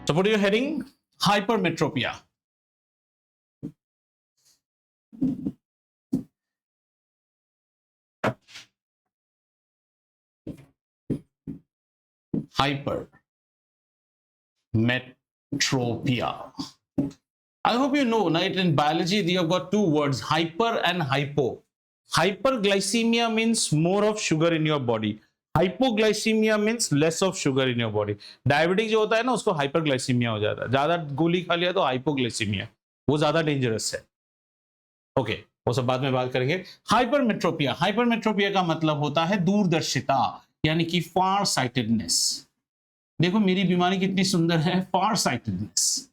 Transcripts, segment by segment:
So put your heading hypermetropia. Hypermetropia. I hope you know, right? In biology, we have got two words, hyper and hypo. Hyperglycemia means more of sugar in your body. Hypoglycemia means less of sugar in your body. Diabetic जो होता है ना, उसको hyperglycaemia हो जाता है. ज्यादा गोली खा लिया तो हाइपोग्लाइसीमिया, वो ज्यादा डेंजरस है. ओके, वो सब बाद में बात करेंगे. हाइपरमेट्रोपिया का मतलब होता है दूरदर्शिता, यानी कि फार साइटेडनेस. देखो मेरी बीमारी कितनी सुंदर है, फार sightedness.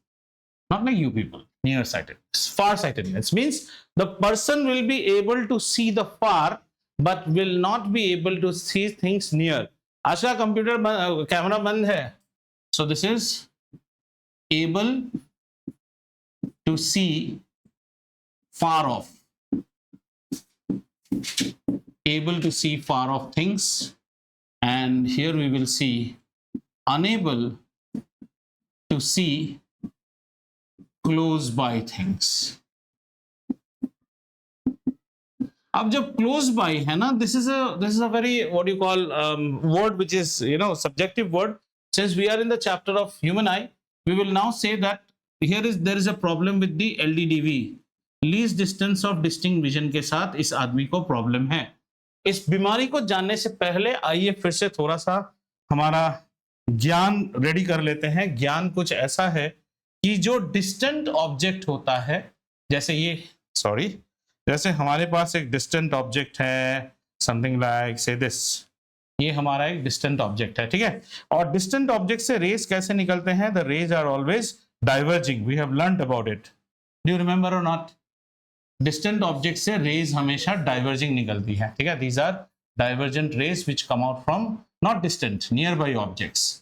Not like you people, nearsightedness. Far-sightedness means the person will be able to see the far, but will not be able to see things near. Asha computer camera बंद है. So this is able to see far off. Able to see far off things, and here we will see unable to see close by things. अब जब close by है ना, this is a very what you call word which is subjective word. Since we are in the chapter of human eye, we will now say that there is a problem with the LDDV, least distance of distinct vision के साथ इस आदमी को problem है. इस बीमारी को जानने से पहले आइए फिर से थोड़ा सा हमारा ज्ञान रेडी कर लेते हैं. ज्ञान कुछ ऐसा है कि जो डिस्टेंट ऑब्जेक्ट होता है, जैसे हमारे पास एक डिस्टेंट ऑब्जेक्ट है, समथिंग लाइक से दिस, ये हमारा एक डिस्टेंट ऑब्जेक्ट है, ठीक है. और डिस्टेंट ऑब्जेक्ट से रेज कैसे निकलते हैं? The rays are always diverging. We have learned about it. Do you remember और नॉट? डिस्टेंट ऑब्जेक्ट से रेज हमेशा डाइवर्जिंग निकलती है, ठीक है. These are divergent rays which come out from not distant, nearby objects.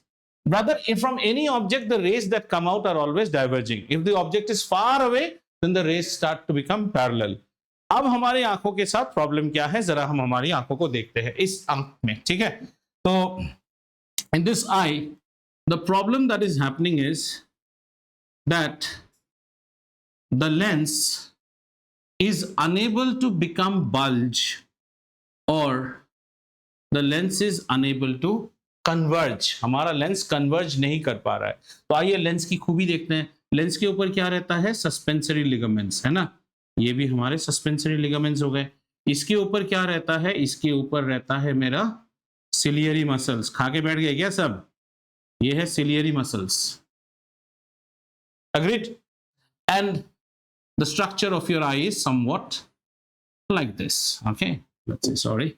Rather, if from any object, the rays that come out are always diverging. If the object is far away, then the rays start to become parallel. अब हमारी आंखों के साथ problem क्या है, जरा हम हमारी आंखों को देखते हैं इस आंख में, ठीक है. तो in this eye, the problem that is happening is that the lens is unable to become bulge, or the lens is unable to converge. हमारा लेंस कन्वर्ज नहीं कर पा रहा है. तो आइए लेंस की खूबी देखते हैं. लेंस के ऊपर क्या रहता है? सस्पेंसरी लिगामेंट्स, है ना. ये भी हमारे सस्पेंसरी लिगामेंट्स हो गए. इसके ऊपर क्या रहता है? इसके ऊपर रहता है मेरा सिलियरी मसल्स. खा के बैठ गए क्या सब? ये है ciliary muscles. Agreed? And the structure of your I is somewhat like this. Okay, let's see, sorry.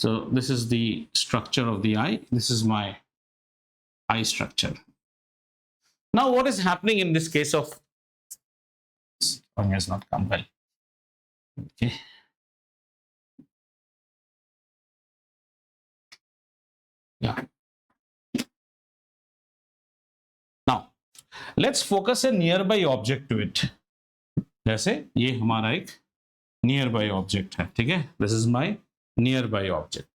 So this is the structure of the eye. This is my eye structure. Now what is happening in this case of tongue has not come well. Okay. Yeah. Now let's focus a nearby object to it. जैसे ये हमारा एक nearby object है, ठीक है. This is my nearby object.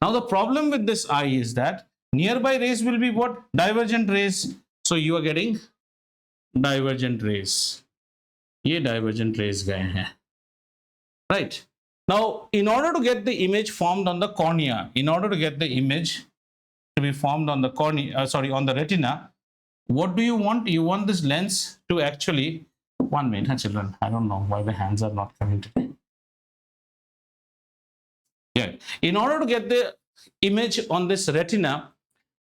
Now the problem with this eye is that nearby rays will be what? Divergent rays. So you are getting divergent rays. ये divergent rays गए हैं, right? Now in order to get the image formed on the cornea, in order to get the image to be formed on the cornea, on the retina, what do you want? You want this lens to actually, one minute, children, I don't know why the hands are not coming today. Yeah. In order to get the image on this retina,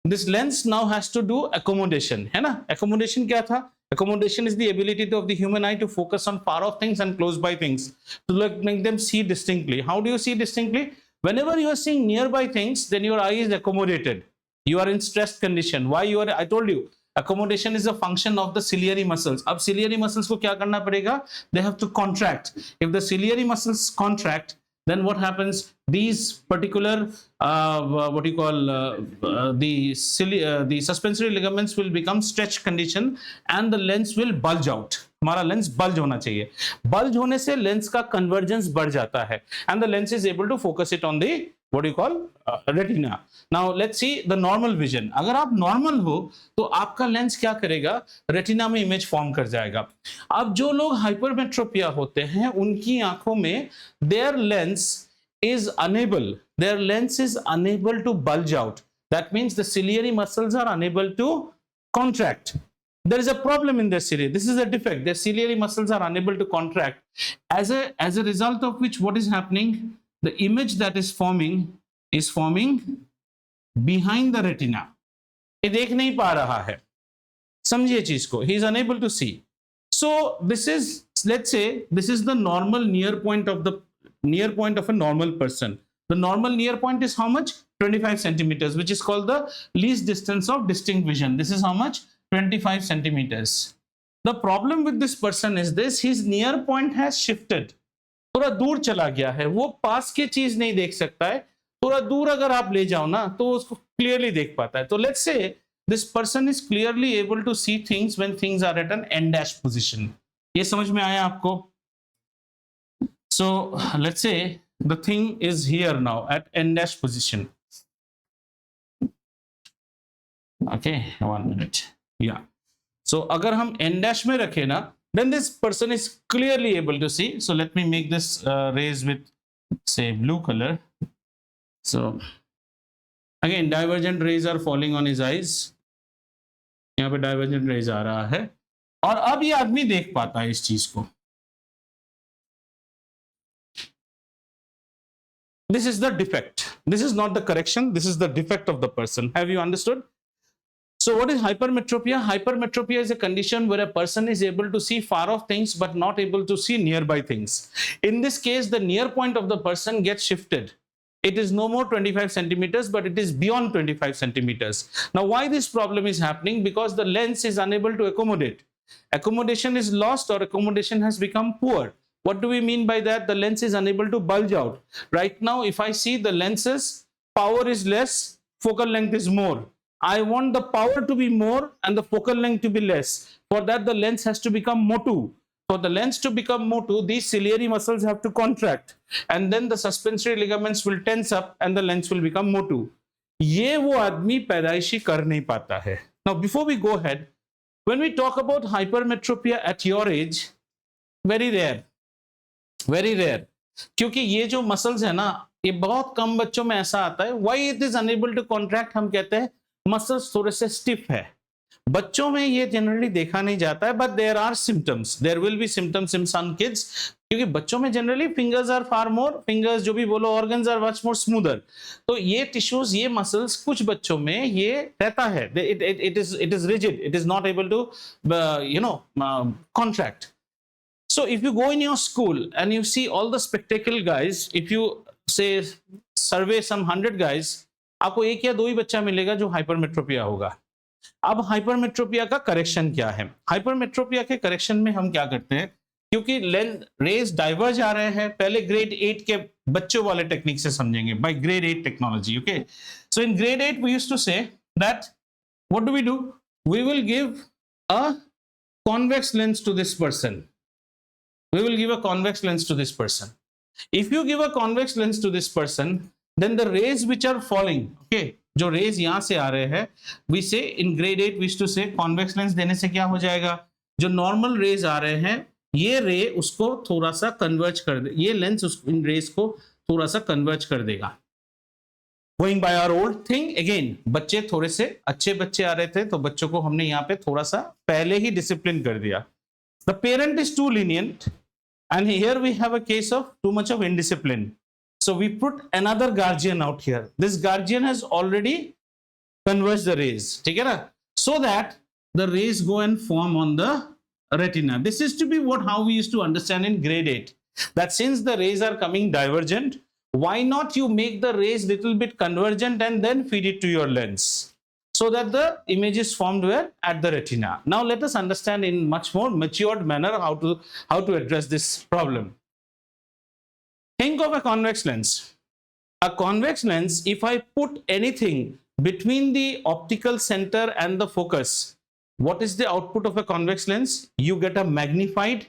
this lens now has to do accommodation, है ना. Accommodation क्या था? Accommodation is the ability of the human eye to focus on far off things and close by things, to make them see distinctly. How do you see distinctly? Whenever you are seeing nearby things, then your eye is accommodated. You are in stressed condition. Why you are? I told you, accommodation is a function of the ciliary muscles. अब ciliary muscles को क्या करना पड़ेगा? They have to contract. If the ciliary muscles contract, then what happens? These particular what you call the suspensory ligaments will become stretched condition and the lens will bulge out. हमारा lens bulge होना चाहिए. Bulge होने से lens का convergence बढ़ जाता है and the lens is able to focus it on the what do you call retina. Now let's see the normal vision. अगर आप normal हो तो आपका लेंस क्या करेगा, रेटिना में इमेज फॉर्म कर जाएगा. अब जो लोग हाइपरमेट्रोपिया होते हैं उनकी आंखों में their lens is unable to bulge out. That means the ciliary muscles are unable to contract. There is a problem in their cilia. This is a defect. Their ciliary muscles are unable to contract. As a result of which, what is happening? The image that is forming behind the retina. ये देख नहीं पा रहा है. समझिए चीज को. He is unable to see. So this is, let's say, this is the normal near point of a normal person. The normal near point is how much? 25 centimeters, which is called the least distance of distinct vision. This is how much? 25 centimeters. The problem with this person is this: his near point has shifted. थोड़ा दूर चला गया है, वो पास की चीज नहीं देख सकता है. थोड़ा दूर अगर आप ले जाओ ना तो उसको क्लियरली देख पाता है. तो let's say this person is clearly able to see things when things are at an an dash position. ये समझ में आया आपको? So let's say the thing is here now at an dash position. Okay, 1 minute. या so अगर हम N dash में रखें ना, then this person is clearly able to see. So let me make this rays with, say, blue color. So again, divergent rays are falling on his eyes. यहाँ पे divergent rays आ रहा है और अब ये आदमी देख पाता है इस चीज को. This is the defect. This is not the correction. This is the defect of the person. Have you understood? So what is hypermetropia? Hypermetropia is a condition where a person is able to see far off things but not able to see nearby things. In this case, the near point of the person gets shifted. It is no more 25 centimeters, but it is beyond 25 centimeters. Now, why this problem is happening? Because the lens is unable to accommodate. Accommodation is lost or accommodation has become poor. What do we mean by that? The lens is unable to bulge out. Right now, if I see the lenses, power is less, focal length is more. I want the power to be more and the focal length to be less. For that, the lens has to become motu. For the lens to become motu, these ciliary muscles have to contract, and then the suspensory ligaments will tense up and the lens will become motu. ये वो आदमी पैदाइशी कर नहीं पाता है. Now, before we go ahead, when we talk about hypermetropia at your age, very rare, क्योंकि ये जो मसल्स है ना, ये बहुत कम बच्चों में ऐसा आता है. Why it is unable to contract? हम कहते हैं मसल्स थोड़े से स्टिफ है. बच्चों में ये जनरली देखा नहीं जाता है, but there are symptoms. There will be symptoms in some kids, क्योंकि बच्चों में generally fingers are far more, fingers जो भी बोलो, organs are much more smoother. तो ये टिश्यूज, ये मसल्स कुछ बच्चों में ये रहता है. It is rigid, it is not able to contract. So if you go in your school and you see all the spectacle guys, if you say survey some 100 guys, आपको एक या दो ही बच्चा मिलेगा जो हाइपरमेट्रोपिया होगा. अब हाइपरमेट्रोपिया का करेक्शन क्या है? हाइपरमेट्रोपिया के करेक्शन में हम क्या करते हैं, क्योंकि रेज डाइवर्ज आ रहे हैं, पहले ग्रेड 8 के बच्चों वाले टेक्निक से समझेंगे, by grade 8 technology. Okay, so in grade 8 we used to say that what do? We will give a convex lens to this person. We will give a convex lens to this person. If you give a convex lens to this person, then the rays which are falling, okay, जो rays यहाँ से आ रहे हैं, we say in grade 8 we used to say convex lens देने से क्या हो जाएगा, जो normal rays आ रहे हैं, ये ray उसको थोड़ा सा converge कर दे, ये lens इन rays को थोड़ा सा converge कर देगा. Going by our old thing, again, बच्चे थोड़े से अच्छे बच्चे आ रहे थे, तो बच्चों को हमने यहाँ पे थोड़ा सा पहले ही discipline कर दिया. The parent is too lenient, and here we have a case of too much of indiscipline. So we put another guardian out here. This guardian has already converged the rays, ठीक है ना? So that the rays go and form on the retina. This is to be how we used to understand in grade 8. That since the rays are coming divergent, why not you make the rays little bit convergent and then feed it to your lens, so that the image is formed where? At the retina. Now let us understand in much more matured manner how to address this problem. Think of a convex lens. A convex lens, if I put anything between the optical center and the focus, what is the output of a convex lens? You get a magnified,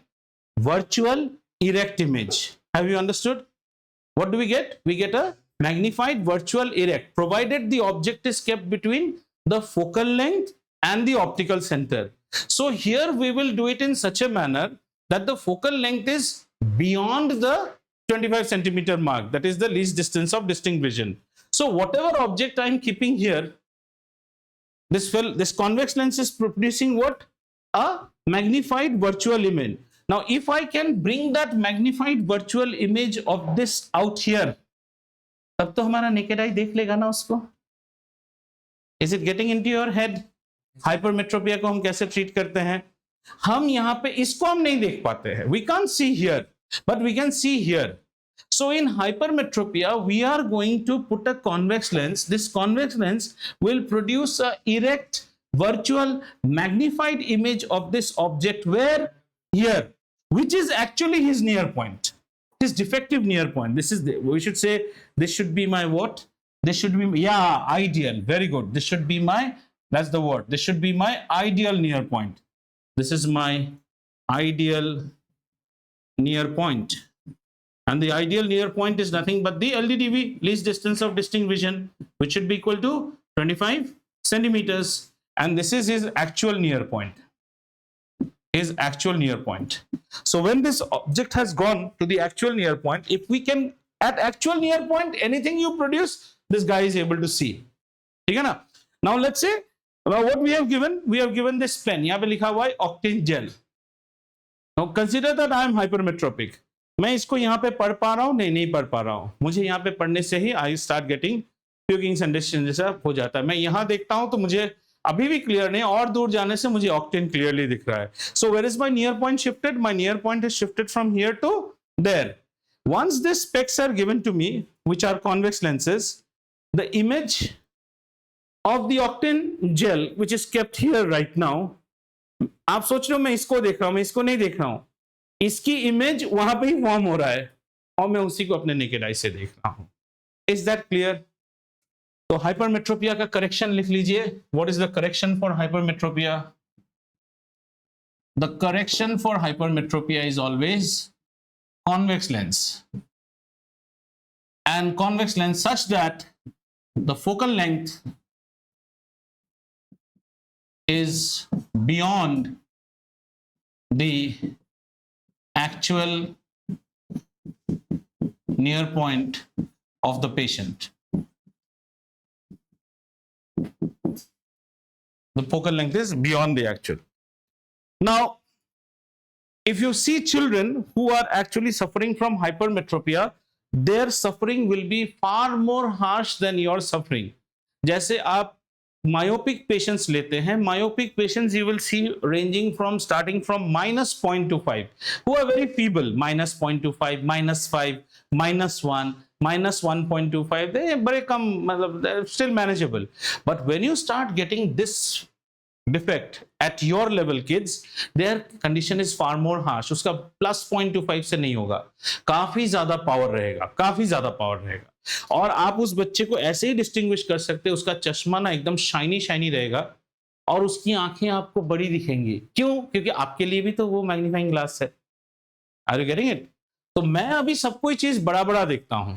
virtual, erect image. Have you understood? What do we get? We get a magnified virtual erect provided the object is kept between the focal length and the optical center. So here we will do it in such a manner that the focal length is beyond the 25 centimeter mark, that is the least distance of distinct vision. So whatever object I am keeping here, this convex lens is producing what? A magnified virtual image. Now if I can bring that magnified virtual image of this out here, तब तो हमारा naked eye देख लेगा ना उसको. Is it getting into your head? Hypermetropia को हम कैसे ट्रीट करते हैं? हम यहाँ पे इसको हम नहीं देख पाते हैं. We can't see here, but we can see here. So in hypermetropia, we are going to put a convex lens. This convex lens will produce a erect, virtual, magnified image of this object. Where? Here, which is actually his near point. His defective near point. This is we should say this should be my what? This should be, yeah, ideal. Very good. This should be my, that's the word. This should be my ideal near point. This is my ideal near point. And the ideal near point is nothing but the LDDV, least distance of distinct vision, which should be equal to 25 centimeters. And this is his actual near point. His actual near point. So when this object has gone to the actual near point, if we can, at actual near point, anything you produce, this guy is able to see. Now let's say, what we have given this pen. यहाँ पे लिखा हुआ है Octane gel. Now consider that I am hypermetropic. मैं इसको यहाँ पे पढ़ पा रहा हूँ? नहीं पढ़ पा रहा हूँ. मुझे यहाँ पे पढ़ने से ही I start getting pukings and digestion जैसा हो जाता है. मैं यहाँ देखता हूँ तो मुझे अभी भी क्लियर नहीं, और दूर जाने से मुझे ऑक्टेन क्लियरली दिख रहा है. So where is my near point shifted? My near point is shifted from here to there. Once these specs are given to me, which are convex lenses, the image of the octane gel, which is kept here right now, आप सोच रहे हो मैं इसको देख रहा हूं, मैं इसको नहीं देख रहा हूं, इसकी इमेज वहां पे ही फॉर्म हो रहा है और मैं उसी को अपने नेकेड आई से देख रहा हूं. Is that clear? तो हाइपरमेट्रोपिया का करेक्शन लिख लीजिए. What is the correction for hypermetropia? The correction for hypermetropia is always convex lens, and convex lens such that the focal length is beyond the actual near point of the patient. The focal length is beyond the actual. Now if you see children who are actually suffering from hypermetropia, their suffering will be far more harsh than your suffering. जैसे आप myopic patients लेते हैं, myopic patients you will see ranging from starting from -0.25 who are very feeble, -0.25, -5, -1, -1.25, they बड़े कम, मतलब still manageable. But when you start getting this defect at your level kids, their condition is far more harsh. उसका +0.25 से नहीं होगा, काफी ज्यादा power रहेगा, काफी ज्यादा पावर रहेगा. और आप उस बच्चे को ऐसे ही डिस्टिंग्विश कर सकते हैं, उसका चश्मा ना एकदम शाइनी शाइनी रहेगा और उसकी आंखें आपको बड़ी दिखेंगी. क्यों? क्योंकि आपके लिए भी तो वो मैग्नीफाइंग ग्लास है. Are you getting it? तो मैं अभी सब कोई चीज बड़ा बड़ा देखता हूं.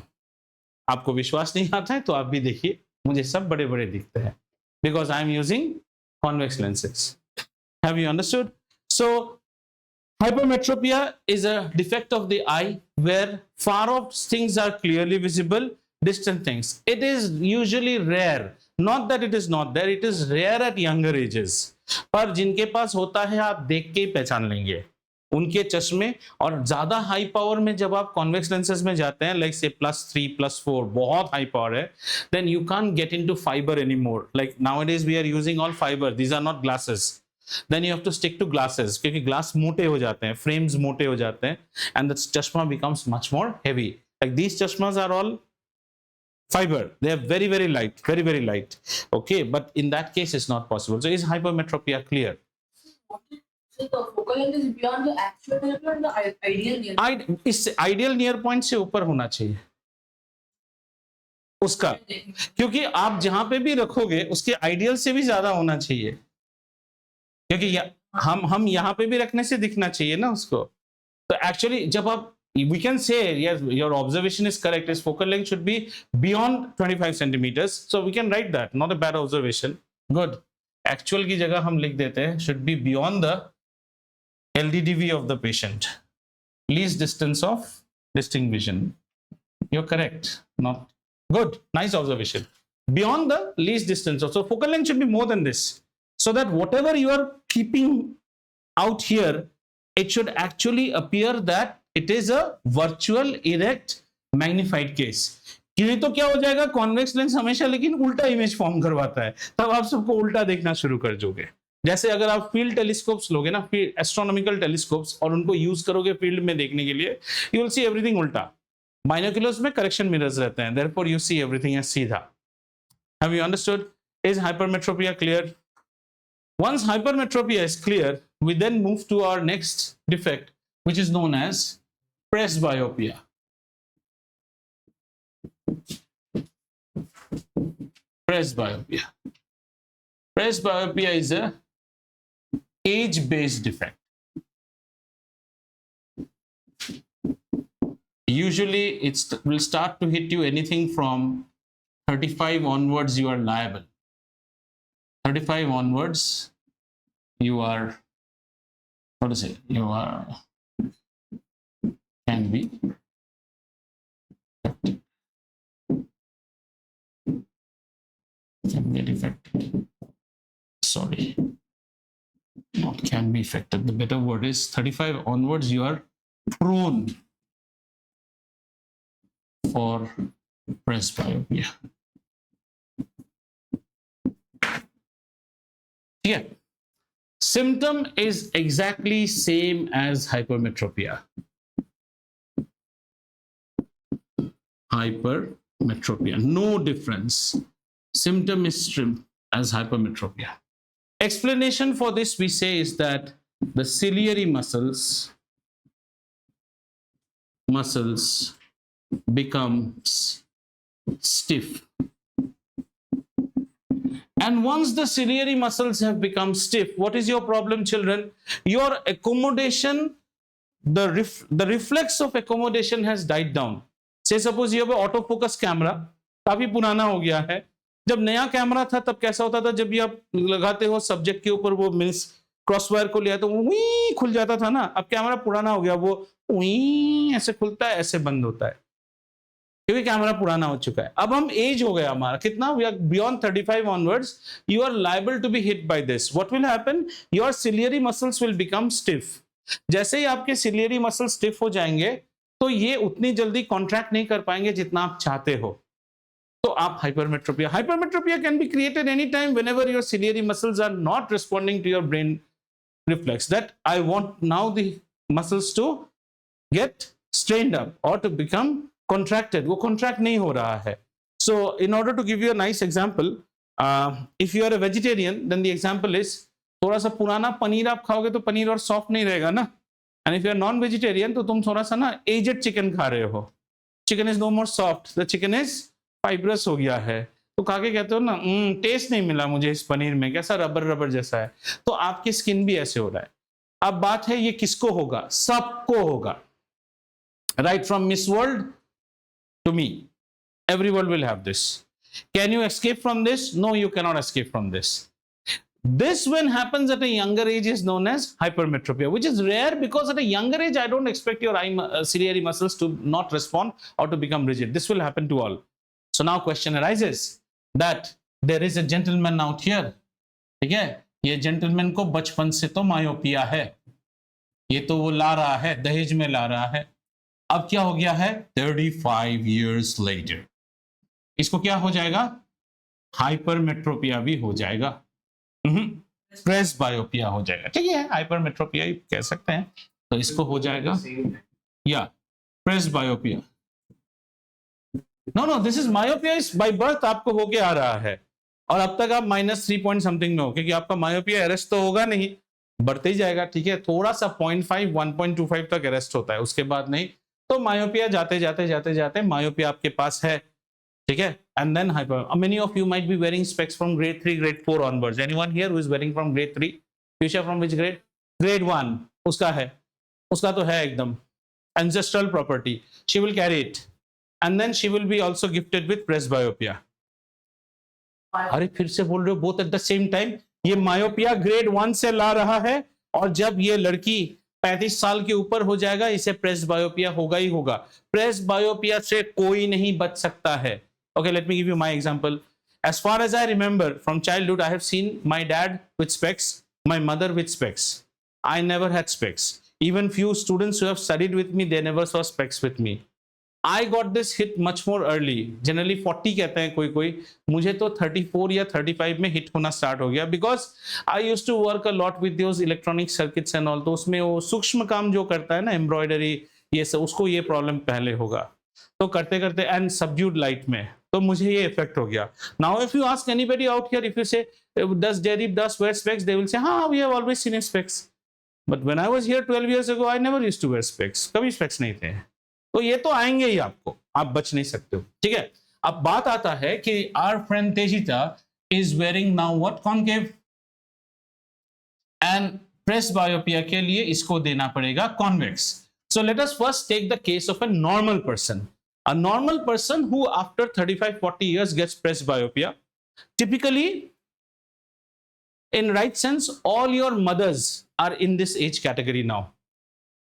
आपको विश्वास नहीं आता है तो आप भी देखिए, मुझे सब बड़े बड़े दिखते हैं, because I am using convex lenses. Have you understood? So hypermetropia is a defect of the eye where far off things are clearly visible, distant things. It is usually rare. Not that it is not there, it is rare at younger ages. पर जिनके पास होता है आप देख के ही पहचान लेंगे उनके चश्मे. और ज्यादा हाई पावर में जब आप कॉन्वेक्स लेंसेज में जाते हैं, लाइक से +3, +4, बहुत हाई पावर है, then you can't get into fiber anymore. Like nowadays we are using all fiber, these are not glasses. Then you have to stick to glasses क्योंकि ग्लास मोटे हो जाते हैं, फ्रेम्स मोटे हो जाते हैं, and the चश्मा becomes much more heavy. Like these chashmas are all fiber, they are very very light, very very light. Okay, but in that case it's not possible. So is hypermetropia clear? So the focal length is beyond the actual near point, the ideal near point. इस ideal near point से ऊपर होना चाहिए उसका, क्योंकि आप जहां पे भी रखोगे उसके आइडियल से भी ज्यादा होना चाहिए, क्योंकि हम यहाँ पे भी रखने से दिखना चाहिए ना उसको. तो एक्चुअली जब आप we can say yes, your observation is correct. His focal length should be beyond 25 centimeters. So we can write that. Not a bad observation. Good. Actual की जगह हम लिख देते हैं should be beyond the LDDV of the patient. Least distance of distinct vision. You're correct. Not good. Nice observation. Beyond the least distance. So focal length should be more than this. So that whatever you are keeping out here, it should actually appear that it is a virtual erect magnified case. नहीं तो क्या हो जाएगा, convex lens हमेशा लेकिन उल्टा image form करवाता है, तब आप सबको उल्टा देखना शुरू कर दोगे. जैसे अगर आप फील्ड टेलीस्कोप्स लोगे ना, एस्ट्रोनॉमिकल टेलीस्कोप्स, और उनको यूज करोगे फील्ड में देखने के लिए, यू विल सी एवरीथिंग उल्टा. बाइनोक्यूलर्स में करेक्शन मिरर्स रहते हैं, therefore you see everything as सीधा. Have you understood? Is hypermetropia clear? Once hypermetropia is clear, we then move to our next defect, which is known as presbyopia. Presbyopia. Presbyopia is a age-based defect. Usually, it will start to hit you anything from 35 onwards. You are liable. 35 onwards, you are, what to say, you are, can be affected. Can get affected. Sorry, not can be affected. The better word is 35 onwards, you are prone for presbyopia. Yeah, symptom is exactly same as hypermetropia. Hypermetropia, no difference. Symptom is as hypermetropia. Explanation for this we say is that the ciliary muscles becomes stiff. And once the ciliary muscles have become stiff, what is your problem, children? Your accommodation, the reflex of accommodation has died down. Say suppose you have an autofocus camera, काफी पुराना हो गया है. जब नया camera था तब कैसा होता था, जब भी आप लगाते हो सब्जेक्ट के ऊपर वो मीन्स क्रॉसवायर को लिया तो वो खुल जाता था ना. अब कैमरा पुराना हो गया, वो ऐसे खुलता है, ऐसे बंद होता है, क्योंकि कैमरा पुराना हो चुका है. अब हम एज हो गया हमारा कितना, we are beyond 35 onwards, you are liable to be hit by this. What will happen, your ciliary muscles will become stiff. जैसे ही आपके सिलियरी मसल स्टिफ हो जाएंगे तो ये उतनी जल्दी कॉन्ट्रैक्ट नहीं कर पाएंगे जितना आप चाहते हो, तो आप hypermetropia can be created any time whenever your ciliary muscles are not responding to your brain reflex, that I want now the muscles to get strained up और टू बिकम contracted. वो contract नहीं हो रहा है. So in order to give you a nice example, if you are a vegetarian, then the example is, थोड़ा सा पुराना पनीर आप खाओगे तो पनीर और सॉफ्ट नहीं रहेगा ना. And if you are non-vegetarian, तो तुम थोड़ा सा ना aged chicken खा रहे हो. Chicken is no more soft. The chicken is fibrous हो गया है. तो खा के कहते हो ना, टेस्ट नहीं मिला मुझे इस पनीर में, कैसा रबर जैसा है. तो आपकी स्किन भी ऐसे हो रहा है. अब बात है ये किसको होगा, सबको होगा. Right from Miss World to me, everyone will have this. Can you escape from this? No, you cannot escape from this. This when happens at a younger age is known as hypermetropia, which is rare because at a younger age I don't expect your ciliary muscles to not respond or to become rigid. This will happen to all. So now question arises that there is a gentleman out here. ठीक है, ये gentleman को बचपन से तो myopia है, ये तो वो ला रहा है, दहेज में ला रहा है. अब क्या हो गया है, 35 years later इसको क्या हो जाएगा, हाइपरमेट्रोपिया भी हो जाएगा, प्रेसबायोपिया हो जाएगा. ठीक है, हाइपरमेट्रोपिया ही कह सकते हैं. तो इसको हो जाएगा या presbyopia. No, this is myopia is by birth, आपको होके आ रहा है और अब तक आप -3 पॉइंट समथिंग में हो, क्योंकि आपका मायोपिया अरेस्ट तो होगा नहीं, बढ़ते ही जाएगा. ठीक है, थोड़ा सा 0.5 1.25 तक अरेस्ट होता है, उसके बाद नहीं. तो मायोपिया जाते मायोपिया आपके पास है. ठीक है, and then hyper. Many of you might be wearing specs from grade 3 grade 4 onwards. Anyone here who is wearing from grade 3? Fuchsia from which grade? Grade 1. उसका है, उसका तो है एकदम. ancestral property. She will carry it, and then she will be also gifted with presbyopia. अरे फिर से बोल रहे हो both at the same time. ये मायोपिया ग्रेड 1 से ला रहा है, और जब ये लड़की 35 साल के ऊपर हो जाएगा इसे प्रेसबायोपिया होगा ही होगा. प्रेसबायोपिया से कोई नहीं बच सकता है. Okay, let me give you my example. As far as I remember from childhood, I have seen my dad with specs, my mother with specs. I never had specs. Even few students who have studied with me, they never saw specs with me. I got this hit much more early. Generally 40 कहते हैं कोई कोई, मुझे तो 34 या 35 में hit होना start हो गया, because I used to work a lot with those electronic circuits and all. तो उसमें वो सूक्ष्म काम जो करता है ना, एम्ब्रॉयडरी ये सब, उसको ये प्रॉब्लम पहले होगा. तो करते करते एंड सबड्यूड लाइट में तो मुझे ये इफेक्ट हो गया. Now if you ask anybody out here, if you से does Jaideep Das wear specs, they will say हाँ we have always seen his specs. But when I was here 12 years ago, I never used to wear specs. कभी specs नहीं थे. तो ये तो आएंगे ही आपको, आप बच नहीं सकते हो. ठीक है, अब बात आता है कि our friend Tejita is wearing now what? Concave. And presbyopia के लिए इसको देना पड़ेगा convex. So let us first take the case of a normal person. A normal person who after 35-40 years gets presbyopia. Typically, in right sense, all your mothers are in this age category now.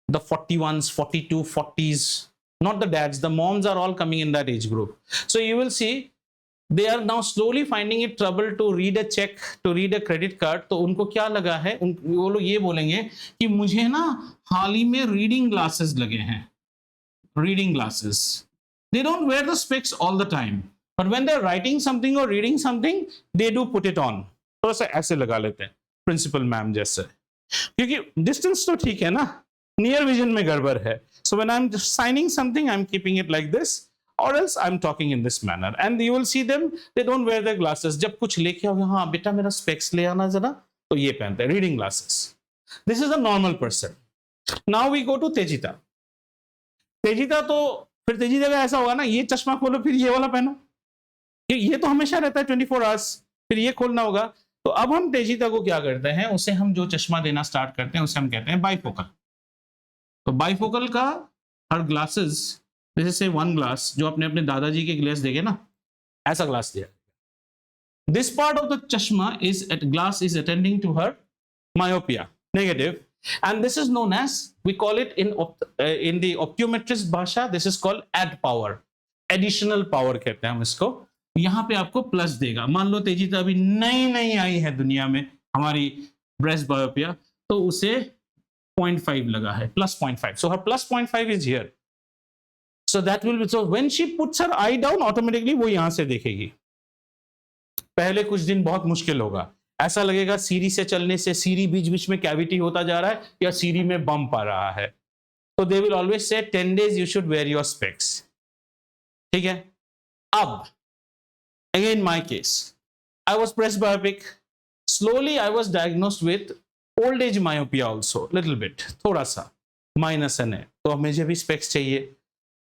The 41s, 42, 40s, not the dads, the moms are all coming in that age group. So you will see they are now slowly finding it trouble to read a check, to read a credit card. तो उनको क्या लगा है, वो लोग ये बोलेंगे कि मुझे ना हाल ही में रीडिंग ग्लासेस लगे हैं. Reading glasses. They don't wear the specs all the time, but when they're writing something or reading something, they do put it on. थोड़ा सा ऐसे लगा लेते हैं, प्रिंसिपल मैम जैसे, क्योंकि डिस्टेंस तो ठीक है ना, नियर विजन में गड़बड़ है. So when I'm signing something, I'm keeping it like this, or else I'm talking in this manner. And you will see them, they don't wear their glasses. जब कुछ लेके आओगे, हाँ बेटा मेरा specs ले आना जरा, तो ये पहनते हैं, reading glasses. This is a normal person. Now we go to Tejita. तेजिता तो फिर तेजिता का ऐसा होगा ना, ये चश्मा खोलो फिर ये वाला पहनो, ये तो हमेशा रहता है 24 आवर्स, फिर ये खोलना होगा. तो अब हम तेजिता को क्या करते हैं, उसे हम जो चश्मा देना स्टार्ट करते हैं उसे हम कहते हैं बाइफोकल. तो बाइफोकल का हर ग्लासेस, जैसे से वन ग्लास जो आपने अपने दादाजी के ग्लास देखे ना, ऐसा ग्लास दिया. दिस पार्ट ऑफ द चश्मा is glass is attending to her myopia negative. And this is known as, we call it in the optometrist भाषा, this is called add power, additional power कहते हैं हम इसको. यहाँ पे आपको प्लस देगा. मान लो तेजिता अभी नई आई है दुनिया में हमारी presbyopia, तो उसे 0.5 लगा है, plus 0.5. So her plus 0.5 is here. So that will be, so when she puts her eye down, automatically वो यहाँ से देखेगी. पहले कुछ दिन बहुत मुश्किल होगा, ऐसा लगेगा सीढ़ी से चलने से सीढ़ी बीच बीच में कैविटी होता जा रहा है या सीढ़ी में बम्प आ रहा है. तो they will always say 10 days you should wear your specs. ठीक है. अब again my case, I was presbyopic. Slowly I was diagnosed with old age myopia also, little bit, थोड़ा सा माइनस है. तो अब मुझे भी स्पेक्स चाहिए.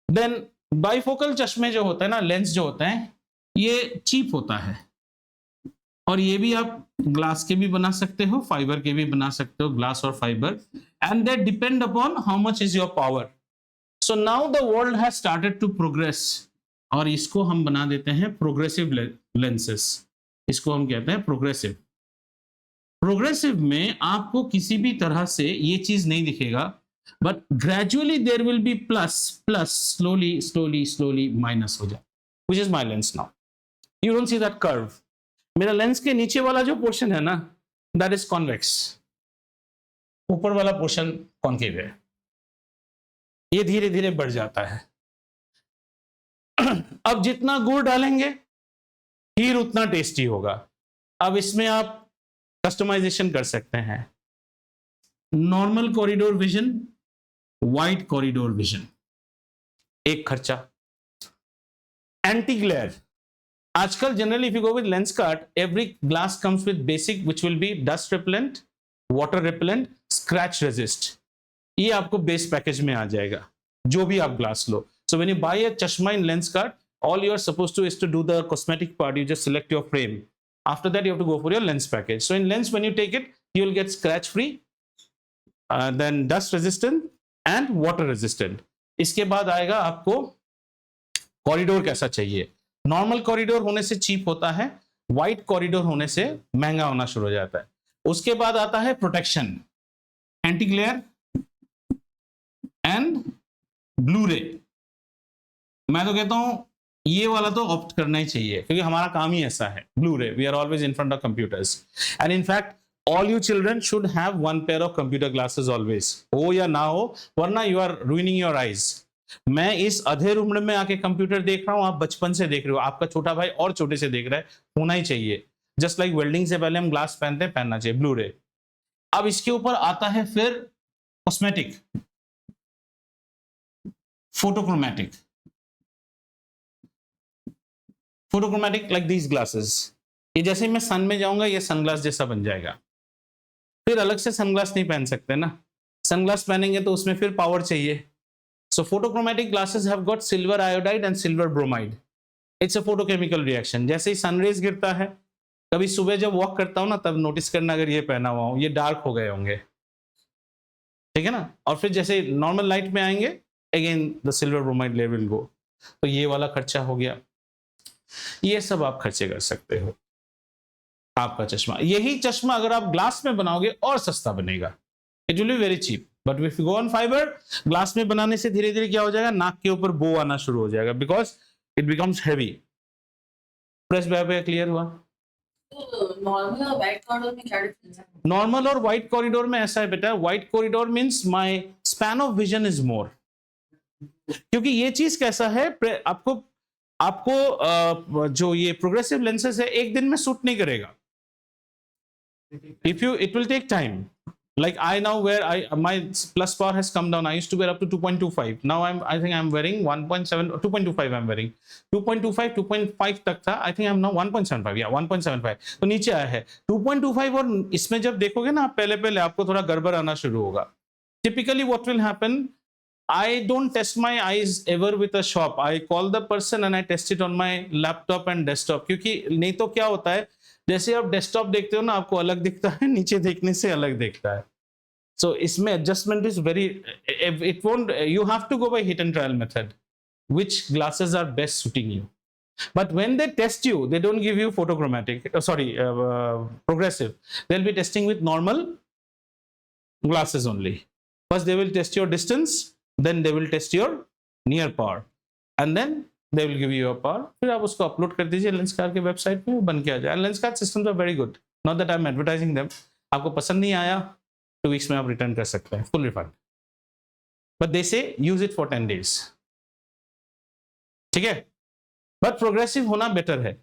देन बाइफोकल चश्मे जो होते हैं ना, लेंस जो होते हैं, ये चीप होता है, और ये भी आप ग्लास के भी बना सकते हो, फाइबर के भी बना सकते हो, ग्लास और fibre, and that depend upon how much is your power. So now the world has started to progress, और इसको हम बना देते हैं प्रोग्रेसिव लेंसेस. इसको हम कहते हैं प्रोग्रेसिव. प्रोग्रेसिव में आपको किसी भी तरह से ये चीज नहीं दिखेगा, but gradually there will be plus plus, slowly slowly slowly minus हो जाए, which is my lens now. You don't see that curve. मेरा लेंस के नीचे वाला जो पोर्शन है ना, दैट इज कॉन्वेक्स. ऊपर वाला पोर्शन कॉन्केव है. ये धीरे धीरे बढ़ जाता है. अब जितना गुड़ डालेंगे खीर उतना टेस्टी होगा. अब इसमें आप कस्टमाइजेशन कर सकते हैं. Normal corridor vision, wide corridor vision, एक खर्चा. Anti glare. आजकल generally if you go with Lenskart, every glass comes with basic which will be dust repellent, water repellent, scratch resist. ये आपको बेस पैकेज में आ जाएगा जो भी आप ग्लास लो. So when you buy a चश्मा in Lenskart, all you are supposed to is to do the cosmetic part. You just select your frame. After that you have to go for your lens package. So in lens, when you take it, you will get scratch free, then dust resistant, and water resistant. इसके बाद आएगा आपको corridor कैसा चाहिए। Normal corridor होने से cheap होता है, व्हाइट कॉरिडोर होने से महंगा होना शुरू हो जाता है। उसके बाद आता है protection, anti glare and blue रे। मैं तो कहता हूं ये वाला तो ऑप्ट करना ही चाहिए, क्योंकि हमारा काम ही ऐसा है, blue ray. We are always in front of computers and in fact all you children should have one pair of computer glasses always, हो या ना हो, वरना you are ruining your eyes। मैं इस अधेर उम्र में आके कंप्यूटर देख रहा हूं, आप बचपन से देख रहे हो, आपका छोटा भाई और छोटे से देख रहा है, होना ही चाहिए। जस्ट लाइक वेल्डिंग से पहले हम ग्लास पहनते हैं, पहनना चाहिए ब्लू रे। अब इसके ऊपर आता है फिर कॉस्मेटिक, फोटोक्रोमैटिक। फोटोक्रोमैटिक लाइक दीज ग्लासेस, ये जैसे ही मैं सन में जाऊंगा ये सनग्लास जैसा बन जाएगा। फिर अलग से सनग्लास नहीं पहन सकते ना, सनग्लास पहनेंगे तो उसमें फिर पावर चाहिए। So photochromatic glasses have got silver iodide and silver bromide. It's a photochemical reaction. जैसे ही सनरेज गिरता है, कभी सुबह जब वॉक करता हूं ना तब नोटिस करना, अगर ये पहना हुआ हूं ये डार्क हो गए होंगे, ठीक है ना। और फिर जैसे नॉर्मल लाइट में आएंगे again the silver bromide level will go. तो ये वाला खर्चा हो गया। ये सब आप खर्चे कर सकते हो। आपका चश्मा, यही चश्मा अगर आप ग्लास में बनाओगे और सस्ता बनेगा, it will be very cheap. But if you go on fibre, glass में बनाने से धीरे धीरे क्या हो जाएगा, नाक के ऊपर बो आना शुरू हो जाएगा, because it becomes heavy. Press पे क्लियर हुआ। नॉर्मल और व्हाइट कॉरिडोर में क्या डिफरेंस है? नॉर्मल और व्हाइट कॉरिडोर में ऐसा है बेटा, white corridor means my span of vision is more. क्योंकि ये चीज कैसा है, आपको जो ये प्रोग्रेसिव लेंसेज है एक दिन में सूट नहीं करेगा। If you, it will take time. Like I now wear, my plus power has come down. I used to wear up to 2.25. Now I think I'm wearing 1.7 or 2.25. I'm wearing 2.25, 2.5 तक था. I think I'm now 1.75. Yeah, 1.75. तो नीचे आया है 2.25। और इसमें जब देखोगे ना आप पहले आपको थोड़ा गड़बड़ आना शुरू होगा। Typically what will happen, I don't test my eyes ever with a shop. I call the person and I test it on my laptop and desktop. क्योंकि नहीं तो क्या होता है, जैसे आप डेस्कटॉप देखते हो ना आपको अलग दिखता है, नीचे देखने से अलग दिखता है। सो इसमें adjustment is very, it won't, you have to go by hit and trial method, which glasses are best suiting you. But when they test you, they don't give you photochromatic, progressive, they will be testing with normal glasses only. First they will test your distance, then they will test your near power, and then they will give you a power। फिर आप उसको upload कर दीजिए Lenskart के website में, बन के आ जाए। Lenskart systems are very good, not that I am advertising them. आपको पसंद नहीं आया 2 वीक्स में आप रिटर्न कर सकते हैं, फुल रिफंड। बट दे से यूज इट फॉर 10 days, ठीक है। बट प्रोग्रेसिव होना बेटर है।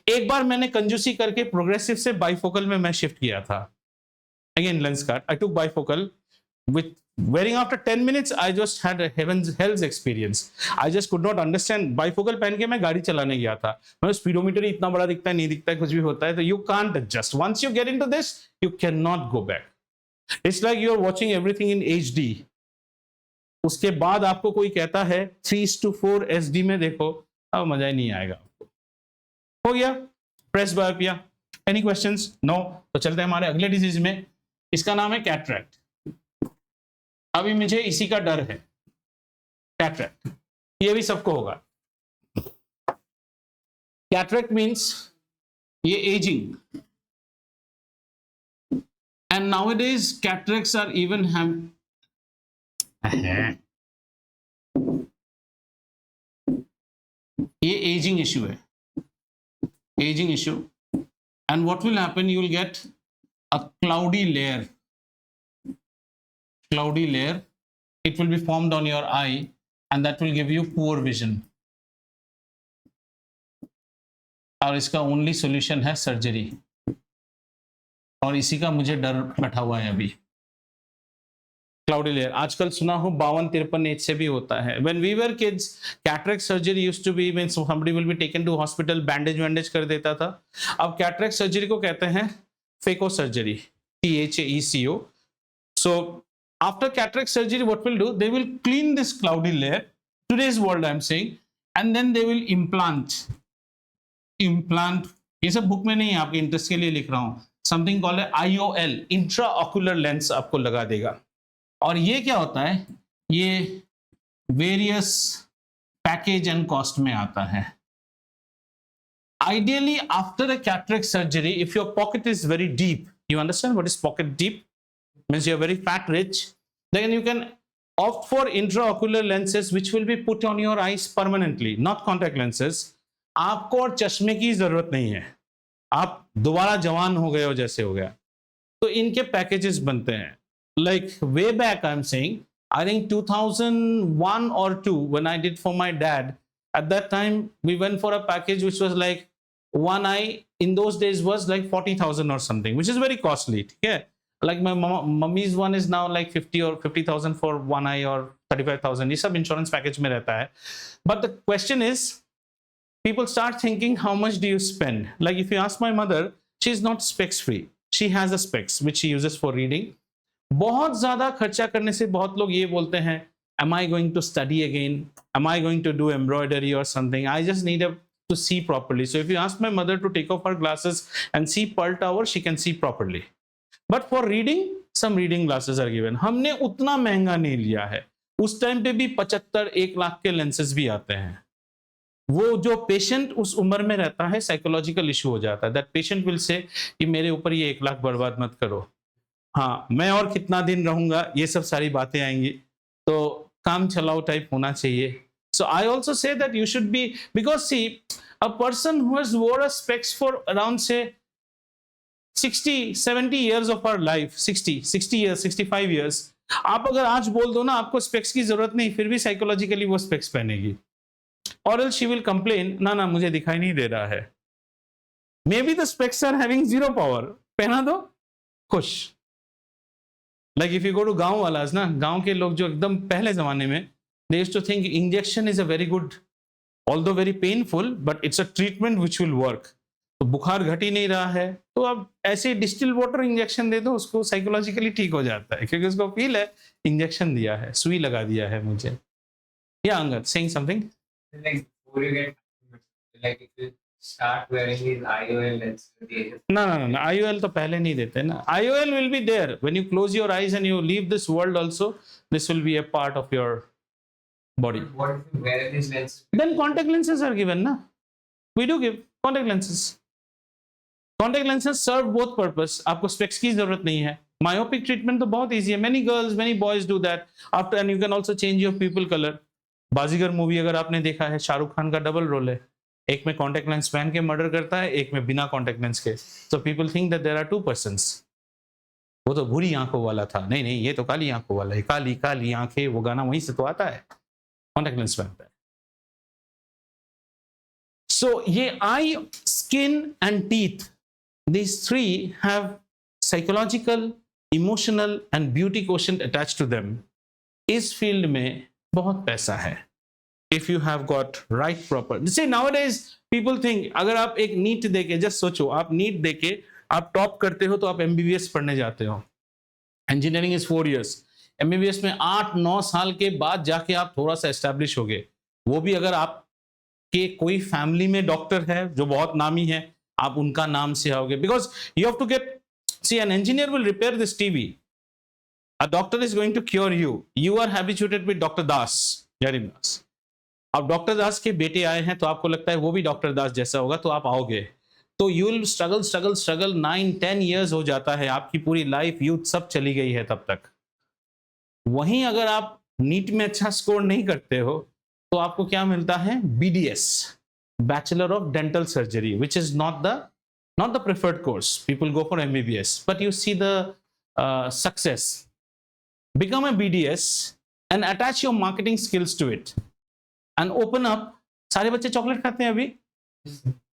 एक बार मैंने कंजूसी करके प्रोग्रेसिव से बाइफोकल में मैं शिफ्ट किया था। Again Lenskart, I took bifocal with wearing after 10 minutes I just had a hell's experience. I just could not understand। bifocal पहन के मैं गाड़ी चलाने गया था, मतलब स्पीडोमीटर इतना बड़ा दिखता है, नहीं दिखता है, कुछ भी होता है, तो you can't adjust। once you get into this you cannot go back। it's like you are watching everything in HD। उसके बाद आपको कोई कहता है 3:4 SD में देखो, अब मजा ही नहीं आएगा आपको। हो गया presbyopia. Any questions? No. तो चलते हैं हमारे अगले डिजीज में, इसका नाम है कैटरैक्ट। अभी मुझे इसी का डर है, कैटरैक्ट। ये भी सबको होगा। कैटरैक्ट मींस ये ageing, and nowadays cataracts are even ये एजिंग इश्यू है, ageing issue. And what will happen, you will get a cloudy layer, cloudy layer, it will be formed on your eye and that will give you poor vision। और इसका only solution है surgery, और इसी का मुझे डर बैठा हुआ है अभी। क्लाउडी लेयर आजकल सुना हो 52-53 एज से भी होता है। When we were kids, cataract surgery used to be when somebody will be taken to hospital, bandage कर देता था। अब cataract surgery को कहते हैं phaco surgery, PHAECO। So after cataract surgery what will do, they will clean this cloudy layer, today's world I am saying, and then they will implant, ये सब book में नहीं है, आपके इंटरेस्ट के लिए लिख रहा हूं, something called IOL, intraocular lens आपको लगा देगा। और ये क्या होता है, ये वेरियस पैकेज एंड कॉस्ट में आता है. Ideally, after a cataract surgery, if your pocket is very deep, you understand what is pocket deep? Means you're very fat rich, then you can opt for intraocular lenses which will be put on your eyes permanently, not contact lenses. आपको और चश्मे की जरूरत नहीं है, आप दोबारा जवान हो गए हो जैसे हो गया. तो इनके पैकेजेस बनते हैं. Like way back, I'm saying, I think 2001 or 2, when I did for my dad, at that time we went for a package which was like one eye in those days was like 40,000 or something, which is very costly. Okay, like my mummy's one is now like 50 or 50,000 for one eye or 35,000. ये सब insurance package में रहता है. But the question is, people start thinking, how much do you spend? Like if you ask my mother, she is not specs free. She has a specs which she uses for reading. बहुत ज्यादा खर्चा करने से बहुत लोग ये बोलते हैं, am I going to study again? Am I going to do embroidery or something? I just need to see properly. So if you ask my mother to take off her glasses and see Pearl Tower, she can see properly. But for reading, some reading glasses are given. हमने उतना महंगा नहीं लिया है. उस time पे भी 75-1 लाख के लेंसेज भी आते हैं. वो जो पेशेंट उस उम्र में रहता है, साइकोलॉजिकल इशू हो जाता है. दैट पेशेंट विल से कि मेरे ऊपर ये 1 लाख बर्बाद मत करो. हाँ, मैं और कितना दिन रहूंगा, ये सब सारी बातें आएंगी. तो काम चलाओ टाइप होना चाहिए. So I also say that you should be, because see, a person who has wore a specs for around say 60-70 years of our life, 60 years, 65 years, आप अगर आज बोल दो ना आपको स्पेक्स की जरूरत नहीं, फिर भी साइकोलॉजिकली वो स्पेक्स पहनेगी. और else she will complain, ना मुझे दिखाई नहीं दे रहा है. Maybe the specs are having zero power. पहना दो, खुश. Like if you go to गांव वालास ना, गांव के लोग जो एकदम पहले जमाने में, they used to think injection is a very good, although very painful, but it's a treatment which will work. तो बुखार घट ही नहीं रहा है, तो अब ऐसे डिस्टिल वाटर इंजेक्शन दे दो, उसको साइकोलॉजिकली ठीक हो जाता है, क्योंकि उसको फील है इंजेक्शन दिया है, सुई लगा दिया है मुझे. या Angad saying something? Like before you get, like if you start wearing these IOL lenses at the age of No, IOL तो पहले नहीं देते ना. IOL will be there when you close your eyes and you leave this world also. This will be a part of your body. what if you wear these lenses? Then contact lenses are given na. We do give contact lenses. Contact lenses serve both purpose. आपको specs की जरूरत नहीं है. Myopic treatment तो बहुत easy है. Many girls, many boys do that. After, and you can also change your pupil color. Baazigar movie अगर आपने देखा है, शाहरुख खान का डबल रोल है. एक में कॉन्टेक्ट लेंस पहन के मर्डर करता है, एक में बिना कॉन्टेक्ट लेंस के. So people think that there are two persons. वो तो भूरी आंखों वाला था. नहीं, ये तो काली आंखों वाला है. काली काली आंखें, वो गाना वहीं से तो आता है. कॉन्टेक्ट लेंस पहनता है. So ये eye, skin and teeth, these three have psychological, emotional and beauty quotient attached to them. इस फील्ड में बहुत पैसा है. If you have got right proper. See nowadays people think, अगर आप एक नीट देके, जस्ट सोचो, आप नीट देके आप टॉप करते हो तो आप MBBS पढ़ने जाते हो. Engineering is 4 years. MBBS में 8-9 साल के बाद जाके आप थोड़ा सा एस्टेब्लिश हो गए. वो भी अगर आप के कोई फैमिली में डॉक्टर है जो बहुत नामी है, आप उनका नाम से आओगे. Because you have to get, see an engineer will repair this TV, a doctor is going to cure you. You are habituated with doctor Das, Jairam Das. अब डॉक्टर दास के बेटे आए हैं तो आपको लगता है वो भी डॉक्टर दास जैसा होगा, तो आप आओगे. तो यू विल स्ट्रगल 9-10 years हो जाता है, आपकी पूरी लाइफ, यूथ सब चली गई है तब तक. वहीं अगर आप नीट में अच्छा स्कोर नहीं करते हो तो आपको क्या मिलता है? BDS, bachelor of dental surgery, which is not the preferred course. People go for MBBS, but you see the success. Become a BDS and attach your marketing skills to it and open up. सारे बच्चे chocolate खाते हैं अभी.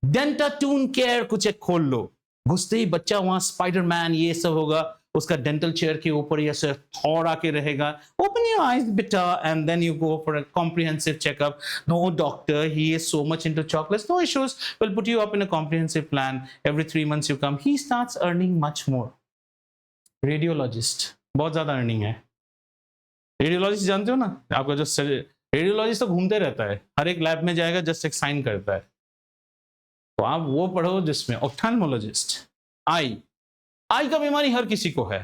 डेंटाटून care कुछ एक खोल लो. घुसते ही बच्चा वहां स्पाइडरमैन ये सब होगा, उसका डेंटल चेयर के ऊपर ये सब थोड़ा आके रहेगा. ओपन योर आईज बेटा and then you go for a comprehensive checkup. No doctor, he is so much into chocolates. No issues, will put you up in a comprehensive plan. Every 3 months you come. He starts earning much more. Radiologist बहुत ज्यादा earning है. Radiologist जानते हो ना, आपका जो radiologist तो घूमते रहता है, हर एक लैब में जाएगा, जस्ट एक साइन करता है. तो आप वो पढ़ो जिसमें ऑप्थेल्मोलॉजिस्ट. आई का बीमारी हर किसी को है.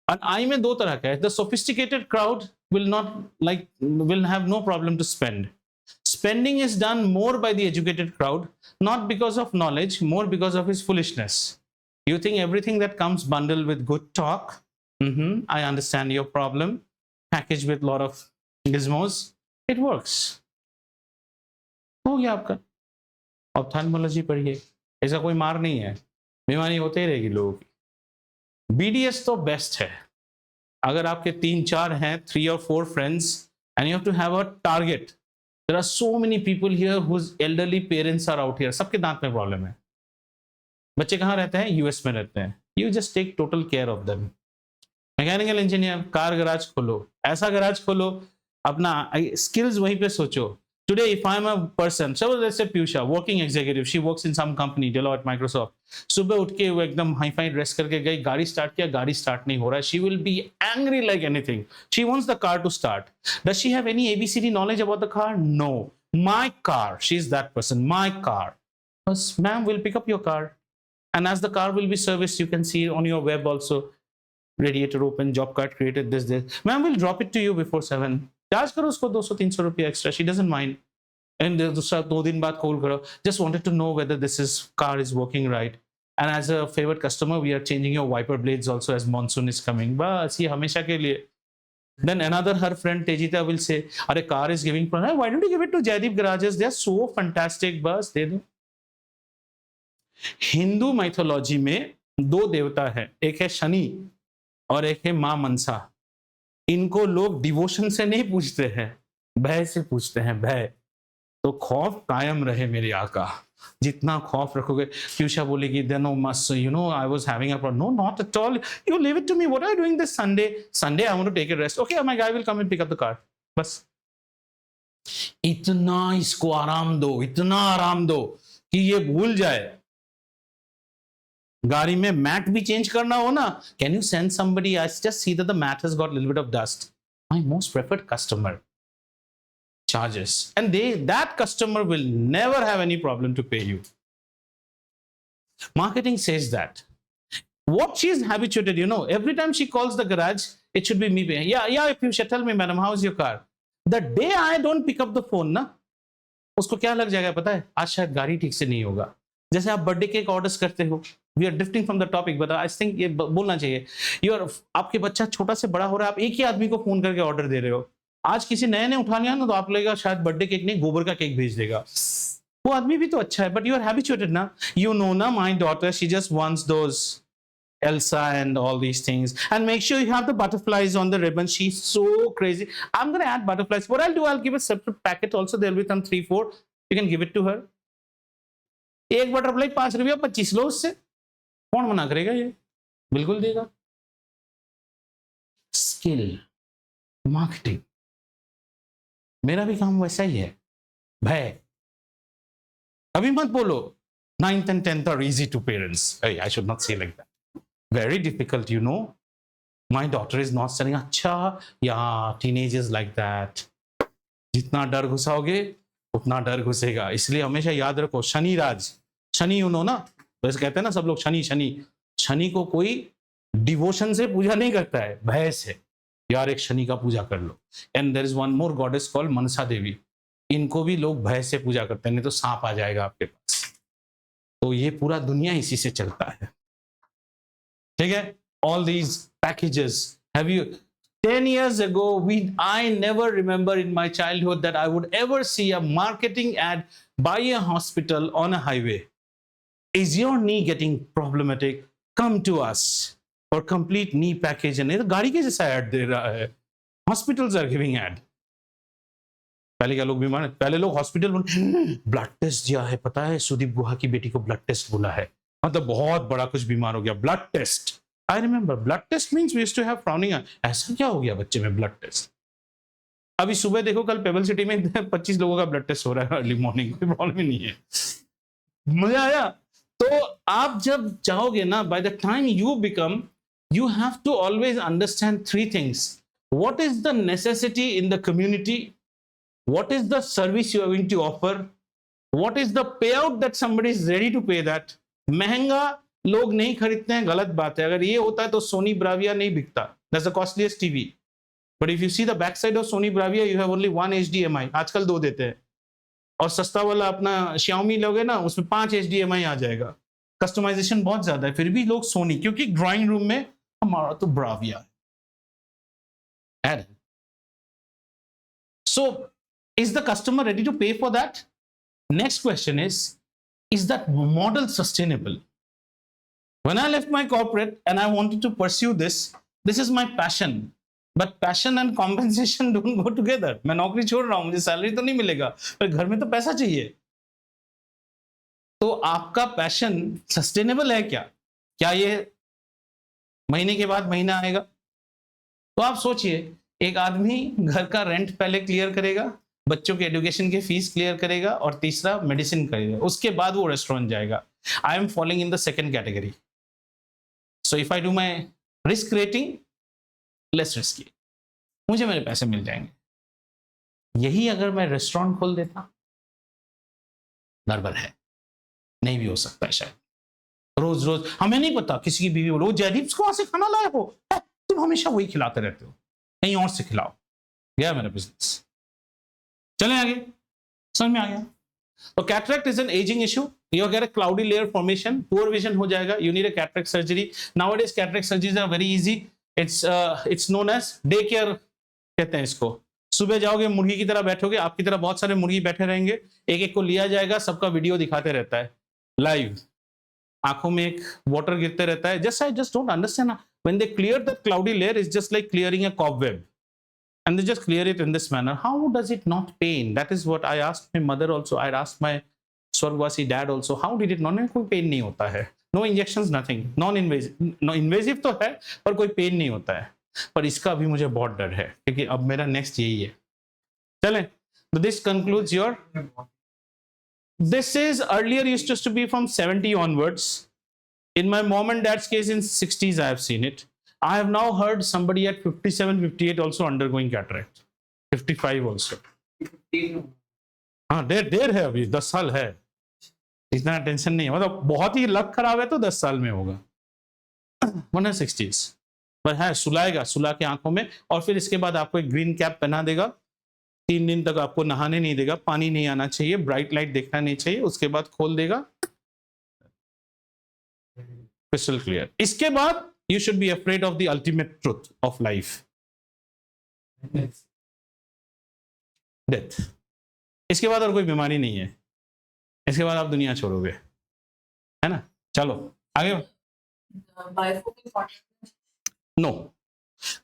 और आई में 2 तरह का है. The sophisticated crowd will have no problem to spend. Spending is done more by the educated crowd, not because of knowledge, more because of his foolishness. You think everything that comes bundled with good talk, I understand your problem, packaged with a lot of gizmos, it works. हो गया आपका. Ophthalmology पढ़िए, ऐसा कोई मार नहीं है, बीमारी होते ही रहेगी लोगों की. BDS तो बेस्ट है. अगर आपके 3-4 हैं, 3 or 4 friends, and you have to have a target. There are so many people here whose elderly parents are out here. सबके दांत में प्रॉब्लम है. बच्चे कहाँ रहते हैं? US में रहते हैं. You just take total care of them. Mechanical engineer, car garage खोलो, ऐसा गराज खोलो, अपना स्किल्स वहीं पे सोचो. Today, if I'm a person, so let's say Piyusha, working executive, she works in some company, Deloitte, Microsoft. सुबह उठ के वो एकदम हाई फाई ड्रेस करके गई, गाड़ी स्टार्ट किया, गाड़ी स्टार्ट नहीं हो रहा है. She will be angry like anything. She wants the car to start. Does she have any ABCD knowledge about the car? No. My car. She's that person. My car. Yes, ma'am, we'll pick up your car. And as the car will be serviced, you can see on your web also, radiator open, job card created, this. Ma'am, we'll drop it to you before 7. Charge करो उसको 200-300 रुपया extra. She doesn't mind. And दूसरा 2 दिन बाद call करो, just wanted to know whether this is car is working right, and as a favourite customer we are changing your wiper blades also as monsoon is coming. बस ये हमेशा के लिए. Then another her friend Tejita will say, "अरे car is giving problem. Why don't you give it to Jaideep Garages? They are so fantastic." बस दे दो. Hindu mythology में 2 देवता है, एक है शनि और एक है मां मनसा. इनको लोग डिवोशन से नहीं पूछते हैं, भय से पूछते हैं. भय. तो खौफ कायम रहे मेरे आका. जितना खौफ रखोगे. प्यूषा बोलेगी then must you know I was having a problem. No not at all. You leave it to me. What are you doing this Sunday? Sunday I want to take a rest. Okay, my guy will come and pick up the car. बस इतना इसको आराम दो, इतना आराम दो कि ये भूल जाए. गाड़ी में मैट भी चेंज करना हो ना, can you send somebody? I just see that the mat has got little bit of dust. My most preferred customer charges, and that customer will never have any problem to pay you. Marketing says that. What she is habituated, you know, every time she calls the garage, it should be me paying. Yeah, if you should tell me, madam, how is your car? The day I don't pick up the phone ना, उसको क्या लग जाएगा पता है? आज शायद गाड़ी ठीक से नहीं होगा. जैसे आप बर्थडे केक ऑर्डर्स करते हो. We are drifting from the topic, but I think ये बोलना चाहिए. आपके बच्चा छोटा से बड़ा हो रहा है, आप एक ही आदमी को फोन करके ऑर्डर दे रहे हो. आज किसी नए ने उठा लिया ना, तो आप लगेगा शायद बर्थडे केक नहीं, गोबर का केक भेज देगा. वो आदमी भी तो अच्छा है, बट यू आर हैबिचुएटेड ना. यू नो ना, my daughter she just wants those Elsa and all these things, and make sure you have the butterflies on the ribbon. She's so crazy. I'm going to add butterflies. What I'll do, I'll give a separate packet also. There'll be some 3-4. You can give it to her. एक butterfly 5 रुपया 25 लो उससे. कौन मना करेगा? ये बिल्कुल देगा. Skill marketing, मेरा भी काम वैसा ही है. भय. अभी मत बोलो 9th and 10th are easy to parents. Hey, I should not say like that. Very difficult, you know. My daughter is not studying. अच्छा, yeah, teenagers like that. जितना डर घुसाओगे उतना डर घुसेगा. इसलिए हमेशा याद रखो, शनि राज. शनि यू नो ना, वैसे कहते हैं ना सब लोग शनि शनि. शनि को कोई डिवोशन से पूजा नहीं करता है, भय से. यार एक शनि का पूजा कर लो. And there is one more goddess called Mansa Devi. इनको भी लोग भय से पूजा करते हैं, नहीं तो सांप आ जाएगा आपके पास. तो ये पूरा दुनिया इसी से चलता है. ठीक है. All these packages, have you 10 years ago, I never remember in my childhood that I would ever see a marketing ad by a hospital on a highway. Is your knee getting problematic? Come to us for complete knee package. And गाड़ी के जैसा ad दे रहा है. Hospitals are giving ad. पहले क्या लोग बीमार, पहले लोग हॉस्पिटल ब्लड टेस्ट दिया है, पता है सुदीप गुहा की बेटी को ब्लड टेस्ट बोला है, मतलब बहुत बड़ा कुछ बीमार हो गया, blood test. I remember blood test means we used to have frowning. ऐसा क्या हो गया बच्चे में ब्लड टेस्ट? अभी सुबह देखो, कल पेबल सिटी में 25 लोगों का ब्लड टेस्ट हो रहा है अर्ली मॉर्निंग. कोई प्रॉब्लम ही नहीं है. मजा आया. तो आप जब चाहोगे ना, by the time you become, you have to always understand 3 things. What is the necessity in the community? What is the service you are going to offer? What is the payout that somebody is ready to pay that? महंगा लोग नहीं खरीदते हैं, गलत बात है. अगर ये होता है तो सोनी ब्राविया नहीं बिकता. That's the costliest TV. But if you see the back side of Sony Bravia you have only 1 HDMI, आजकल 2 देते हैं, और सस्ता वाला अपना Xiaomi लोगे ना उसमें 5 HDMI आ जाएगा। कस्टमाइजेशन बहुत ज्यादा है, फिर भी लोग सोनी, क्योंकि ड्राइंग रूम में हमारा तो ब्राविया है। So is the customer ready to pay for that? Next question is that model sustainable? When I left my corporate and I wanted to pursue this is my passion, but passion and compensation don't go together. मैं नौकरी छोड़ रहा हूं, मुझे salary तो नहीं मिलेगा, पर घर में तो पैसा चाहिए। तो आपका पैशन सस्टेनेबल है क्या? क्या ये महीने के बाद महीना आएगा? तो आप सोचिए, एक आदमी घर का रेंट पहले क्लियर करेगा, बच्चों के एजुकेशन के फीस क्लियर करेगा, और तीसरा मेडिसिन करेगा, उसके बाद वो रेस्टोरेंट जाएगा। I am following in the second category. So if I do my risk rating, less risky, मुझे मेरे पैसे मिल जाएंगे। यही अगर मैं रेस्टोरेंट खोल देता, गड़बड़ है, नहीं भी हो सकता है शायद। रोज रोज हमें नहीं पता, किसी की बीवी बोलो जयदीप को वहां से खाना लाए हो, तुम हमेशा वही खिलाते रहते हो, कहीं और से खिलाओ, गया मेरा बिजनेस। चलें आगे, समझ में आ गया? तो cataract is an ageing issue, you get a cloudy layer formation, poor vision हो जाएगा, you need a cataract surgery. Nowadays cataract surgeries are very easy, it's known as day care कहते हैं इसको। सुबह जाओगे, मुर्गी की तरह बैठोगे, आपकी तरह बहुत सारे मुर्गी बैठे रहेंगे, एक एक को लिया जाएगा, सबका वीडियो दिखाते रहता है लाइव, आंखों में एक वाटर गिरते रहता है। Just I just don't understand, when they clear the cloudy layer is just like clearing a cobweb, and they just clear it in this manner. How does it not pain? That is what I asked my mother also, I asked my Swargwasi dad also, how did it not? कोई pen नहीं होता है, no injections, nothing, non invasive, no invasive तो है पर कोई pen नहीं होता है। पर इसका भी मुझे बहुत डर है, क्योंकि अब मेरा नेक्स्ट यही है। चलें, तो this concludes your, this is earlier used to be from 70 onwards. In my mom and dad's case in 60s I have seen it. I have now heard somebody at 57, 58 also undergoing cataract. 55 also. हाँ, देर है, अभी 10 साल है, इतना tension नहीं है, मतलब बहुत ही लक खराब है तो 10 साल में होगा, वरना 60s। पर है, सुलाएगा, सुला के आंखों में, और फिर इसके बाद आपको एक ग्रीन कैप पहना देगा, 3 दिन तक आपको नहाने नहीं देगा, पानी नहीं आना चाहिए, ब्राइट लाइट देखना नहीं चाहिए, उसके बाद खोल देगा, crystal clear. इसके बाद you should be afraid of the ultimate truth of life, death. इसके बाद और कोई बीमारी नहीं है, इसके बाद आप दुनिया छोड़ोगे, है ना? चलो आगे। Bifocal contact. No,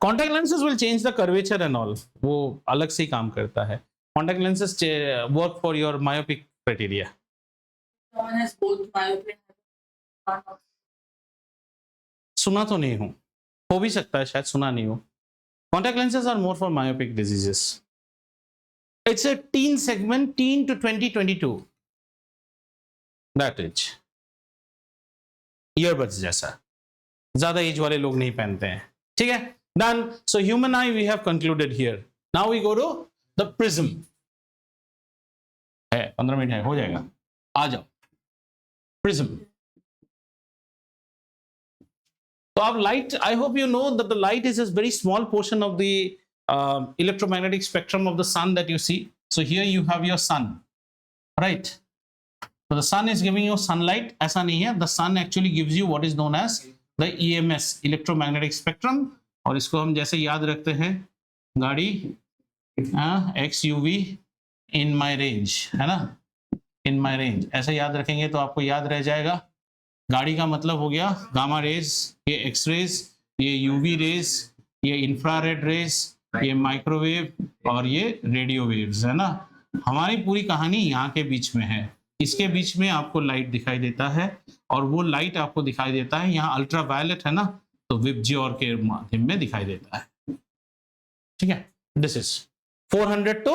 contact lenses will change the curvature and all, वो अलग से ही काम करता है। Contact lenses work for your myopic criteria. Someone has both myopia and सुना तो नहीं हूं, हो भी सकता है, शायद सुना नहीं हो। Contact lenses are more for myopic diseases. It's a teen segment, teen to 20-22, that age. Earbuds जैसा, ज्यादा एज वाले लोग नहीं पहनते हैं, ठीक है? Done. So human eye we have concluded here. Now we go to the prism. है 15 मिनट है, हो जाएगा, आ जाओ। Prism. तो आप light, I hope you know that the light is a very small portion of the electromagnetic spectrum of the sun that you see. So here you have your sun, right? So the sun is giving you sunlight. ऐसा नहीं है, the sun actually gives you what is known as the EMS, electromagnetic spectrum. और इसको हम जैसे याद रखते हैं, गाड़ी XUV in my range, है ना? In my range ऐसे याद रखेंगे तो आपको याद रह जाएगा। गाड़ी का मतलब हो गया गामा रेज, ये एक्स रेज, ये यूवी रेज, ये इंफ्रारेड रेज, ये माइक्रोवेव और ये रेडियो वेव्स, है ना? हमारी पूरी कहानी यहाँ के बीच में है, इसके बीच में आपको लाइट दिखाई देता है, और वो लाइट आपको दिखाई देता है यहाँ अल्ट्रा वायलेट है ना, तो विबज्योर के माध्यम में दिखाई देता है, ठीक है? This is 400 to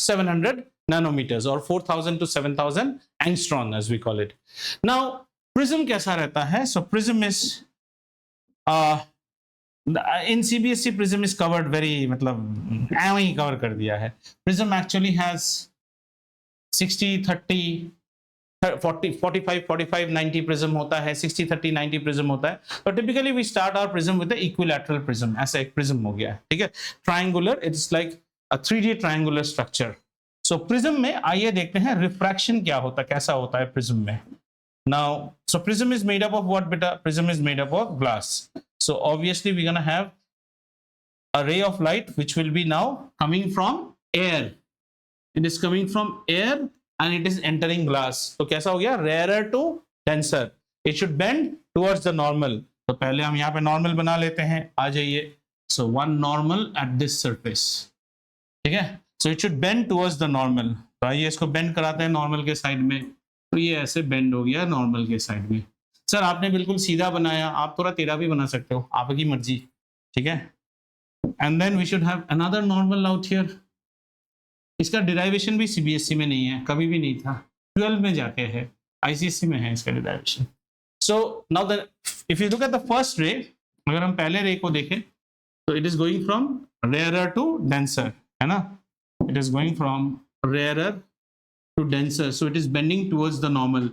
700 nanometers or 4000 to 7000 angstrom as we call it. Now prism कैसा रहता है? So prism is in CBSE prism is covered very, मतलब ऐਵੇਂ ही कवर कर दिया है। Prism actually has 60-30 40 45 45 90 प्रिज्म होता है, 60 30 90 प्रिज्म होता है। तो typically we start our prism with the equilateral prism, ऐसा एक प्रिज्म हो गया है, ठीक है। Triangular, it's like a 3D triangular structure. So prism में आइए देखते हैं रिफ्रैक्शन क्या होता है, कैसा होता है प्रिज्म में। Now, so prism is made up of what, beta? Prism is made up of glass. So obviously we're gonna have a ray of light which will be now coming from air. It is coming from air and it is entering glass. तो कैसा हो गया? Rarer to denser. It should bend towards the normal. तो पहले हम यहाँ पे normal बना लेते हैं, आ जाइए। So one normal at this surface. ठीक है? So it should bend towards the normal. तो आइए इसको bend कराते हैं normal के साइड में। तो ये ऐसे बेंड हो गया नॉर्मल के साइड में। सर आपने बिल्कुल सीधा बनाया, आप थोड़ा टेढ़ा भी बना सकते हो, आपकी मर्जी, ठीक है। And then we should have another normal out here. इसका डिराइवेशन भी सीबीएसई में नहीं है, कभी भी नहीं था, 12 में जाके है, आईसीएसई में है इसका derivation. So now the if you look at the first ray, अगर हम पहले रे को देखें तो it is going from rarer to denser, है ना। It is going from rarer to denser, so it is bending towards the normal.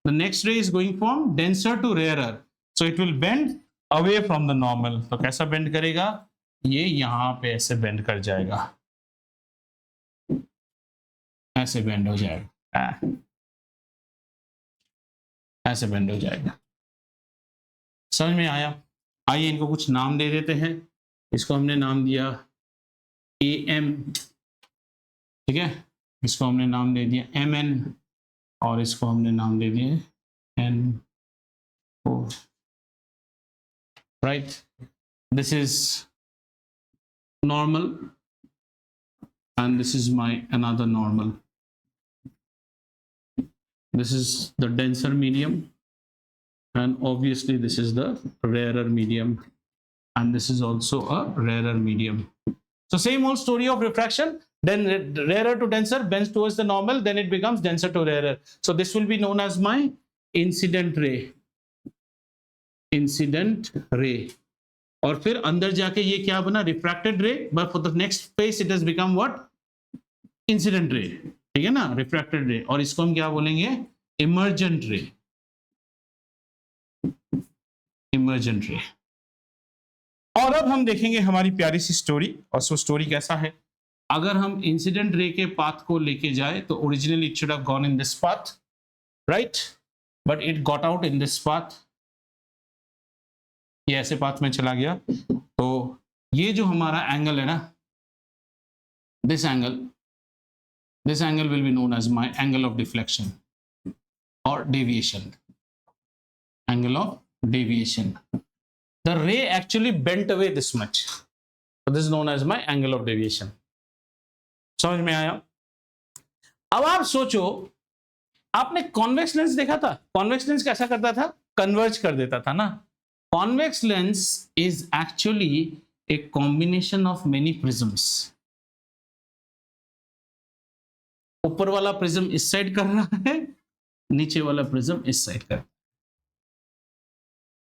The next ray is going from denser to rarer, so it will bend away from the normal. तो कैसा bend करेगा? ये यहाँ पे ऐसे bend कर जाएगा, ऐसे bend हो जाएगा, ऐसे bend हो जाएगा। समझ में आया? आइए इनको कुछ नाम दे देते हैं। इसको हमने नाम दिया AM, ठीक है। इसको हमने नाम दे दिया MN और इसको हमने नाम दे दिया NO, right. This is normal and this is my another normal. This is the denser medium and obviously this is the rarer medium and this is also a rarer medium. So same old story of refraction. Then rarer to denser bends towards the normal, then it becomes denser to rarer. So this will be known as my incident ray. Incident ray. और फिर अंदर जाके ये क्या बना? Refracted ray. But for the next phase it has become what? Incident ray. ठीक है ना? Refracted ray. और इसको हम क्या बोलेंगे? Emergent ray. Emergent ray. और अब हम देखेंगे हमारी प्यारी सी स्टोरी। और सो स्टोरी कैसा है? अगर हम इंसिडेंट रे के पाथ को लेके जाए तो originally it should have gone in this path, right, but it got out in this path. ये ऐसे पाथ में चला गया। तो ये जो हमारा एंगल है ना, this angle will be known as my angle of deflection और deviation, angle of deviation. The ray actually bent away this much. So this is known as my angle of deviation. समझ में आया? अब आप सोचो, आपने कॉन्वेक्स लेंस देखा था? कॉन्वेक्स लेंस कैसा करता था? कन्वर्ज कर देता था ना। Convex lens is actually a combination of many prisms. ऊपर वाला प्रिज्म इस साइड कर रहा है, नीचे वाला प्रिज्म इस साइड कर रहा है,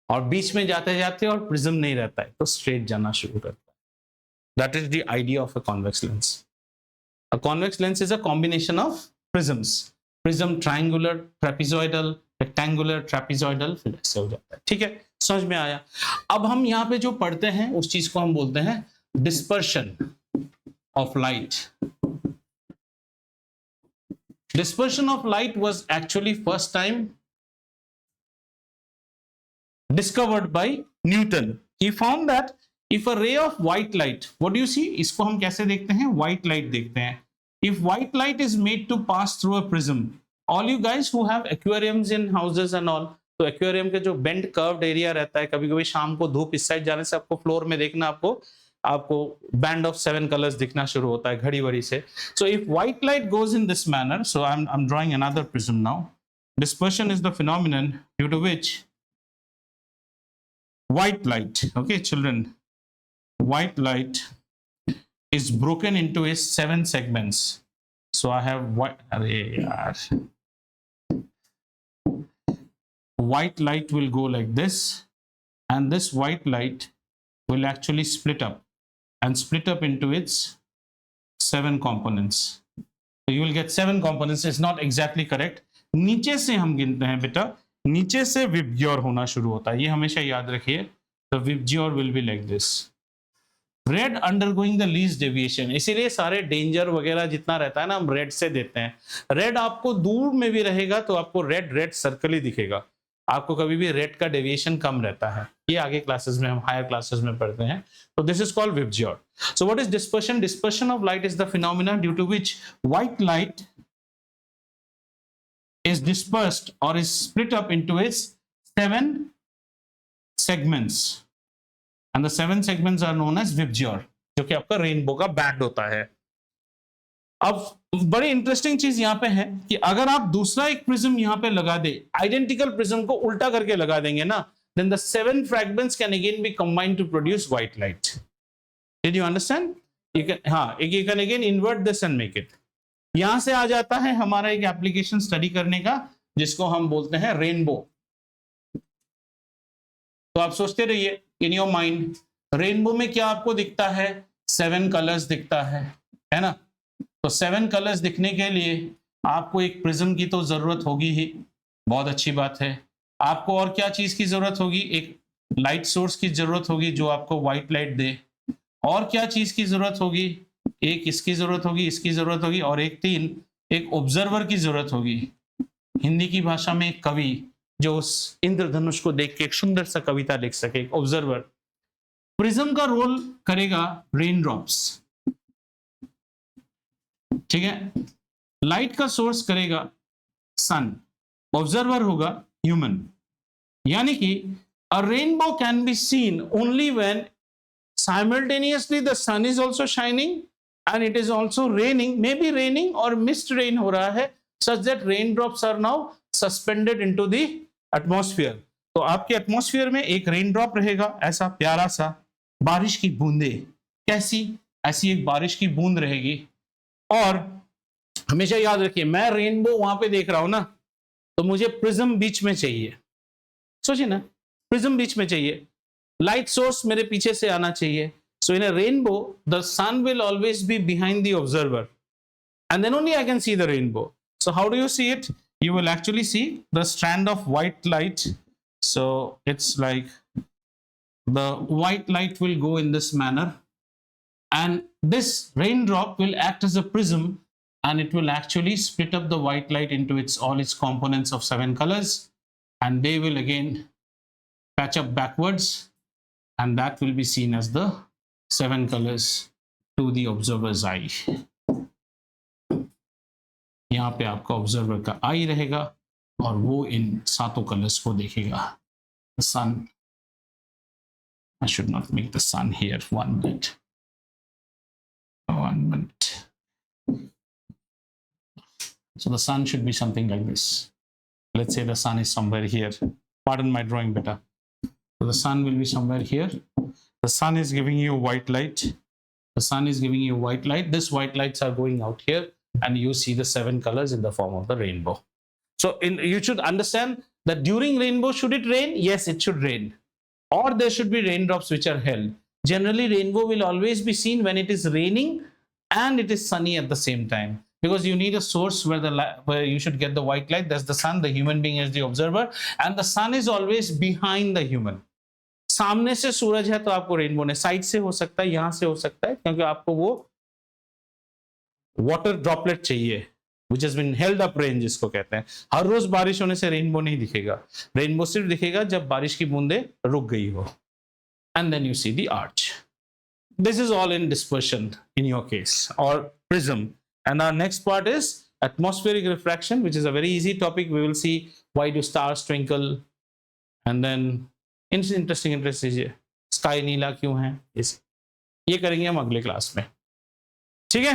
और बीच में जाते जाते और प्रिज्म नहीं रहता है तो स्ट्रेट जाना शुरू करता है। That is the idea of a convex lens. A convex lens is a combination of prisms. Prism triangular, trapezoidal, rectangular, trapezoidal, फिर ऐसे हो जाता है। ठीक है, समझ में आया? अब हम यहाँ पे जो पढ़ते हैं उस चीज को हम बोलते हैं dispersion of light. Dispersion of light was actually first time discovered by Newton. He found that if a ray of white light, what do you see? इसको हम कैसे देखते हैं? White light देखते हैं। If white light is made to pass through a prism, all you guys who have aquariums in houses and all, तो aquarium के जो बेंड कर्व्ड एरिया रहता है, कभी कभी शाम को धूप इस साइड जाने से आपको फ्लोर में देखना, आपको बैंड ऑफ 7 कलर्स दिखना शुरू होता है घड़ी वड़ी से। So if white light goes in this manner, so I'm drawing another prism now. Dispersion is the phenomenon due to which white light, okay children, white light is broken into its 7 segments. So I have white light will go like this, and this white light will actually split up into its 7 components. So you will get 7 components. It's not exactly correct. नीचे से हम गिनते हैं बेटा, नीचे से VIBGYOR होना शुरू होता है, ये हमेशा याद रखिए। The VIBGYOR will be like this, red undergoing the least deviation. इसीलिए सारे डेंजर वगैरह जितना रहता है ना, हम रेड से देते हैं। रेड आपको दूर में भी रहेगा तो आपको रेड रेड सर्कल ही दिखेगा, आपको कभी भी रेड का डेविएशन कम रहता है। ये आगे क्लासेस में, हम हायर क्लासेस में पढ़ते हैं। तो this is called VIBGYOR. So what is dispersion? Dispersion of light is the phenomena due to which white light is dispersed or is split up into its 7 segments, and the 7 segments are known as VIBGYOR, जो कि आपका rainbow का band होता है। अब बड़ी interesting चीज यहां पे है कि अगर आप दूसरा एक प्रिज्म यहां पे लगा दे, आइडेंटिकल प्रिज्म को उल्टा करके लगा देंगे ना, then the 7 fragments can again be combined to produce white light. Did you understand? You can again invert this and make it. यहां से आ जाता है हमारा एक एप्लीकेशन स्टडी करने का, जिसको हम बोलते हैं रेनबो। तो आप सोचते रहिए इन योर माइंड, रेनबो में क्या आपको दिखता है? 7 कलर्स दिखता है ना? तो 7 कलर्स दिखने के लिए आपको एक प्रिज्म की तो जरूरत होगी ही, बहुत अच्छी बात है। आपको और क्या चीज की जरूरत होगी? एक लाइट सोर्स की जरूरत होगी जो आपको व्हाइट लाइट दे। और क्या चीज की जरूरत होगी? एक इसकी जरूरत होगी, इसकी जरूरत होगी, और एक ऑब्जर्वर की जरूरत होगी। हिंदी की भाषा में एक कवि जो उस इंद्रधनुष को देख के एक सुंदर सा कविता लिख सके, एक ऑब्जर्वर। प्रिज्म का रोल करेगा रेन ड्रॉप्स, ठीक है। लाइट का सोर्स करेगा सन, ऑब्जर्वर होगा ह्यूमन। यानी कि अ rainbow can be seen only when simultaneously the sun is also shining and it is also raining, maybe raining or mist rain हो रहा है, such that raindrops are now suspended into the atmosphere. तो आपके atmosphere में एक rain drop रहेगा, ऐसा प्यारा सा बारिश की बूंदे। कैसी? ऐसी एक बारिश की बूंद रहेगी। और हमेशा याद रखिए, मैं रेनबो वहां पे देख रहा हूं ना, तो मुझे प्रिज्म बीच में चाहिए। सोचिए ना, प्रिज्म बीच में चाहिए, लाइट सोर्स मेरे पीछे से आना चाहिए। So in a rainbow, the sun will always be behind the observer, and then only I can see the rainbow. So how do you see it? You will actually see the strand of white light. So it's like the white light will go in this manner, and this raindrop will act as a prism, and it will actually split up the white light into all its components of 7 colors, and they will again patch up backwards, and that will be seen as the 7 colors to the observer's eye. यहाँ पे आपका observer का आई रहेगा और वो इन 7 colours को देखेगा। The sun, I should not make the sun here. 1 minute. 1 minute. So the sun should be something like this. Let's say the sun is somewhere here. Pardon my drawing, beta. So the sun will be somewhere here. The sun is giving you white light. The sun is giving you white light. This white lights are going out here, and you see the 7 colors in the form of the rainbow. So you should understand that during rainbow, should it rain? Yes, it should rain. Or there should be raindrops which are held. Generally, rainbow will always be seen when it is raining and it is sunny at the same time. Because you need a source where you should get the white light. That's the sun. The human being is the observer. And the sun is always behind the human. सामने से सूरज है तो आपको rainbow ने, side से हो सकता है, यहां से हो सकता है, क्योंकि आपको वो वाटर ड्रॉपलेट चाहिए, which has been held up rain जिसको कहते हैं। हर रोज बारिश होने से रेनबो नहीं दिखेगा, रेनबो सिर्फ दिखेगा जब बारिश की बूंदे रुक गई हो, and then you see the arch. This is all in dispersion in your case, or prism. And our next part is atmospheric refraction, which is a very easy topic. We will see why do stars twinkle, and then interesting sky नीला क्यों है, ये करेंगे हम अगले class में, ठीक है।